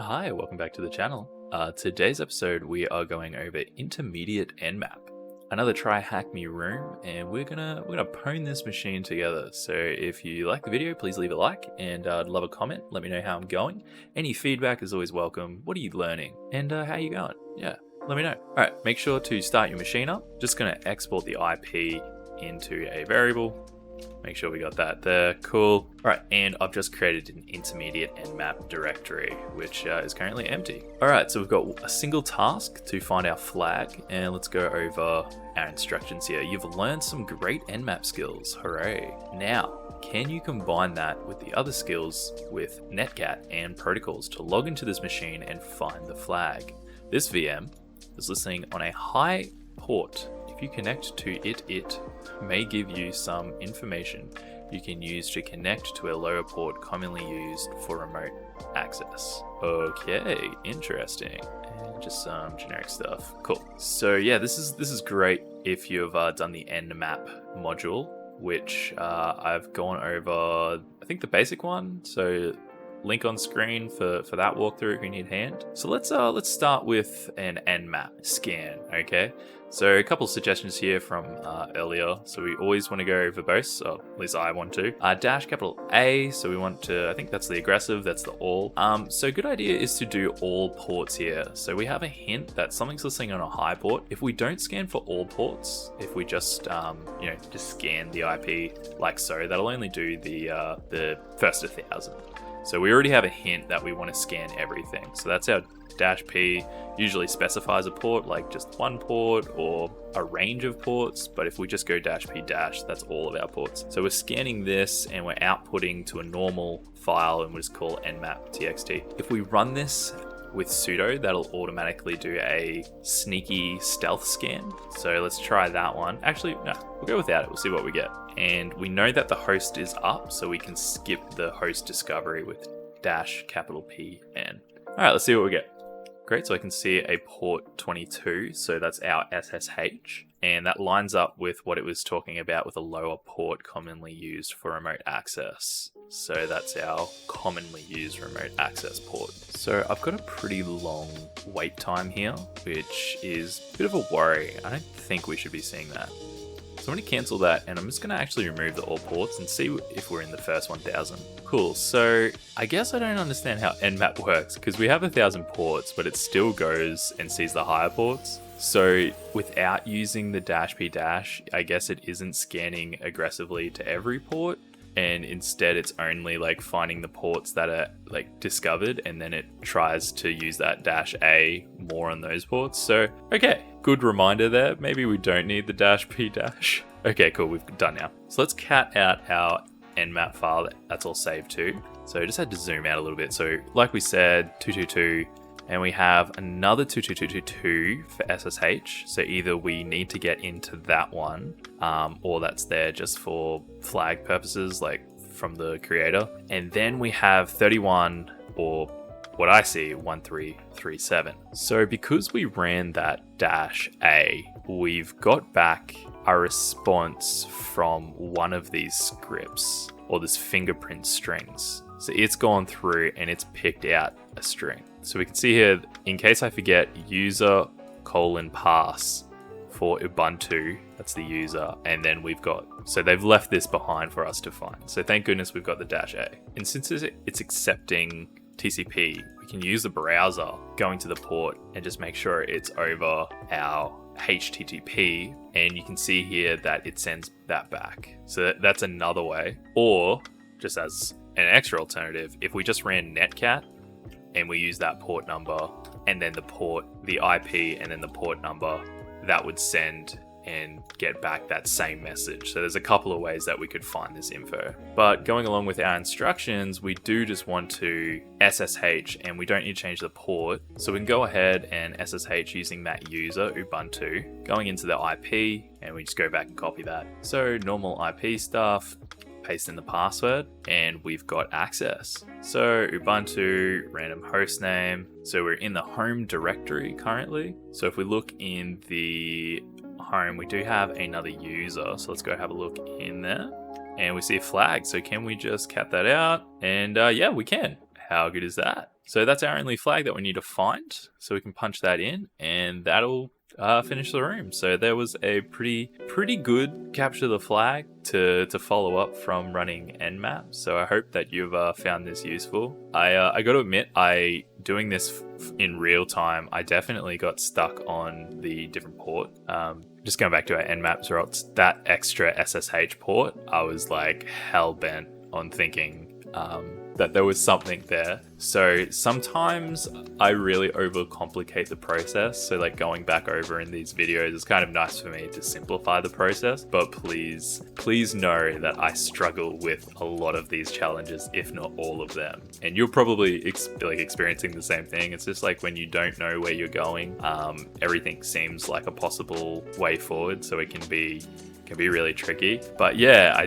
Hi, welcome back to the channel. Today's episode, we are going over intermediate Nmap, another try hack me room, and we're gonna pwn this machine together. So if you like the video, please leave a like, and I'd love a comment. Let me know how I'm going. Any feedback is always welcome. What are you learning, and how you going? Yeah, let me know. All right, make sure to start your machine up. Just gonna export the IP into a variable. Make sure we got that there. Cool. All right, and I've just created an intermediate Nmap directory, which is currently empty. All right, so we've got a single task to find our flag, and let's go over our instructions here. You've learned some great Nmap skills. Hooray. Now, can you combine that with the other skills with Netcat and protocols to log into this machine and find the flag? This VM is listening on a high port. If you connect to it may give you some information you can use to connect to a lower port commonly used for remote access. Okay, interesting. And just some generic stuff. Cool. So yeah, this is great if you've done the Nmap module, which I've gone over, I think the basic one. So link on screen for that walkthrough if you need hand. So let's start with an Nmap scan, okay? So a couple of suggestions here from earlier. So we always want to go verbose, or at least I want to. Dash capital A, so we want to, I think that's the aggressive, that's the all. So good idea is to do all ports here. So we have a hint that something's listening on a high port. If we don't scan for all ports, if we just, just scan the IP like so, that'll only do the first 1,000. So we already have a hint that we want to scan everything. So that's our dash P. Usually specifies a port, like just one port or a range of ports. But if we just go dash P dash, that's all of our ports. So we're scanning this and we're outputting to a normal file, and we'll just call nmap.txt. If we run this with sudo, that'll automatically do a sneaky stealth scan. So let's try that one. Actually, no, we'll go without it. We'll see what we get. And we know that the host is up, so we can skip the host discovery with dash capital P N. All right, let's see what we get. Great, so I can see a port 22, so that's our SSH, and that lines up with what it was talking about with a lower port commonly used for remote access. So that's our commonly used remote access port. So I've got a pretty long wait time here, which is a bit of a worry. I don't think we should be seeing that. So I'm going to cancel that, and I'm just going to actually remove the all ports and see if we're in the first 1,000. Cool, so I guess I don't understand how Nmap works, because we have 1,000 ports, but it still goes and sees the higher ports. So without using the dash P dash, I guess it isn't scanning aggressively to every port, and instead it's only like finding the ports that are like discovered, and then it tries to use that dash A more on those ports. So, okay, good reminder there. Maybe we don't need the dash P dash. Okay, cool, we've done now. So let's cat out our Nmap file that's all saved to. So I just had to zoom out a little bit. So like we said, 222, and we have another 22222 for SSH. So either we need to get into that one, or that's there just for flag purposes, like from the creator. And then we have 31, or what I see, 1337. So because we ran that dash A, we've got back a response from one of these scripts, or this fingerprint strings. So it's gone through and it's picked out a string. So we can see here, in case I forget, user:pass for Ubuntu, that's the user, and then we've got, so they've left this behind for us to find. So thank goodness we've got the dash A. And since it's accepting TCP, we can use the browser going to the port and just make sure it's over our HTTP, and you can see here that it sends that back. So that's another way. Or just as an extra alternative, if we just ran Netcat and we use that port number and then the IP and then the port number, that would send and get back that same message. So there's a couple of ways that we could find this info. But going along with our instructions, we do just want to SSH, and we don't need to change the port. So we can go ahead and SSH using that user, Ubuntu, going into the IP, and we just go back and copy that. So normal IP stuff, paste in the password, and we've got access. So Ubuntu, random host name. So we're in the home directory currently. So if we look in the home, we do have another user. So let's go have a look in there, and we see a flag. So can we just cat that out? And yeah, we can. How good is that? So that's our only flag that we need to find. So we can punch that in, and that'll finish the room. So there was a pretty good capture the flag to follow up from running Nmap. So I hope that you've found this useful. I got to admit, doing this in real time, I definitely got stuck on the different port. Just going back to our Nmap results, that extra SSH port, I was like hell bent on thinking that there was something there. So sometimes I really overcomplicate the process. So like going back over in these videos, it's kind of nice for me to simplify the process, but please know that I struggle with a lot of these challenges, if not all of them. And you're probably experiencing the same thing. It's just like when you don't know where you're going, everything seems like a possible way forward. So it can be really tricky. But yeah,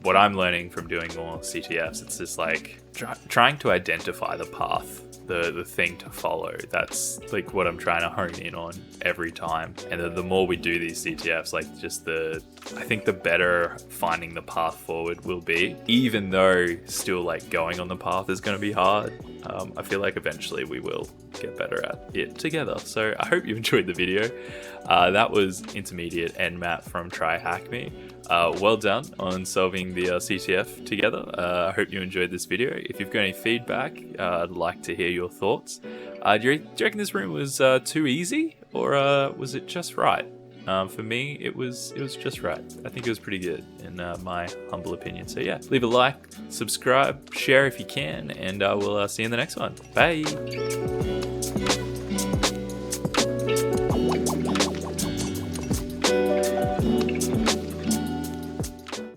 what I'm learning from doing more CTFs, it's just like trying to identify the path, the thing to follow. That's like what I'm trying to hone in on every time. And the more we do these CTFs, like I think the better finding the path forward will be, even though still like going on the path is going to be hard. I feel like eventually we will get better at it together. So I hope you enjoyed the video. That was Intermediate Nmap from TryHackMe. Well done on solving the CTF together. I hope you enjoyed this video. If you've got any feedback, I'd like to hear your thoughts. Do you reckon this room was too easy, or was it just right? For me, it was just right. I think it was pretty good in my humble opinion. So yeah, leave a like, subscribe, share if you can, and we'll see you in the next one. Bye.